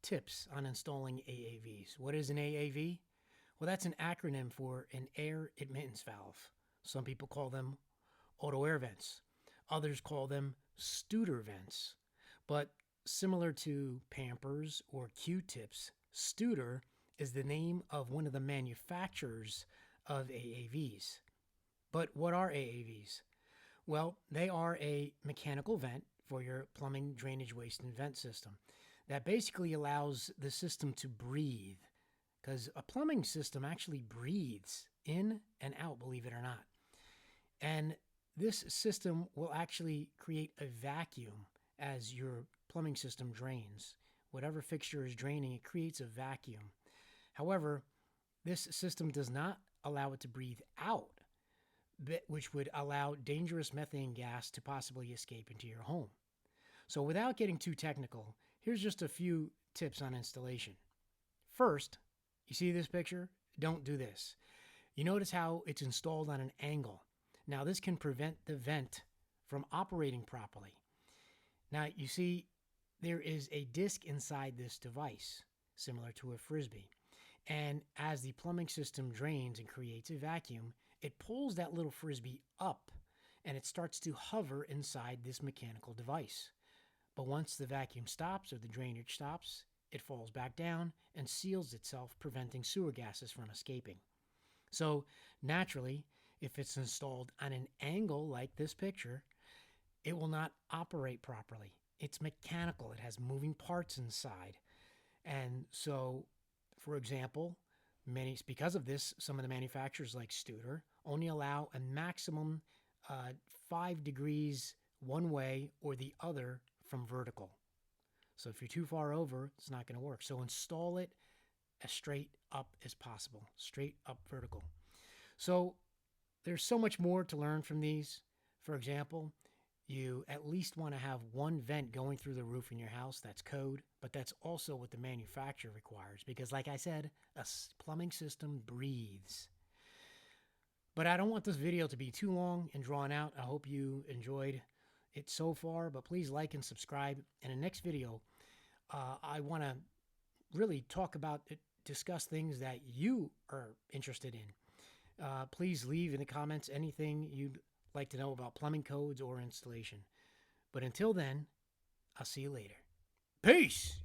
tips on installing AAVs. What is an AAV? Well, that's an acronym for an air admittance valve. Some people call them auto air vents. Others call them Studer vents. But similar to Pampers or Q-tips, Studer is the name of one of the manufacturers of AAVs. But what are AAVs? Well, they are a mechanical vent for your plumbing, drainage, waste, and vent system that basically allows the system to breathe, because a plumbing system actually breathes in and out, believe it or not. And this system will actually create a vacuum as your plumbing system drains. Whatever fixture is draining, it creates a vacuum. However, this system does not allow it to breathe out, which would allow dangerous methane gas to possibly escape into your home. So without getting too technical, here's just a few tips on installation. First, you see this picture? Don't do this. You notice how it's installed on an angle. Now this can prevent the vent from operating properly. Now you see there is a disc inside this device, similar to a frisbee. And as the plumbing system drains and creates a vacuum, it pulls that little frisbee up and it starts to hover inside this mechanical device. But once the vacuum stops or the drainage stops, it falls back down and seals itself, preventing sewer gases from escaping. So naturally, if it's installed on an angle like this picture, it will not operate properly. It's mechanical. It has moving parts inside. And so, for example, because of this, some of the manufacturers like Studer only allow a maximum 5 degrees one way or the other from vertical. So if you're too far over, it's not going to work. So install it as straight up as possible, straight up vertical. So there's so much more to learn from these. For example, you at least want to have one vent going through the roof in your house. That's code, but that's also what the manufacturer requires because, like I said, a plumbing system breathes. But I don't want this video to be too long and drawn out. I hope you enjoyed it so far, but please like and subscribe. In the next video, I want to really discuss things that you are interested in. Please leave in the comments anything you'd like to know about plumbing codes or installation. But until then, I'll see you later. Peace!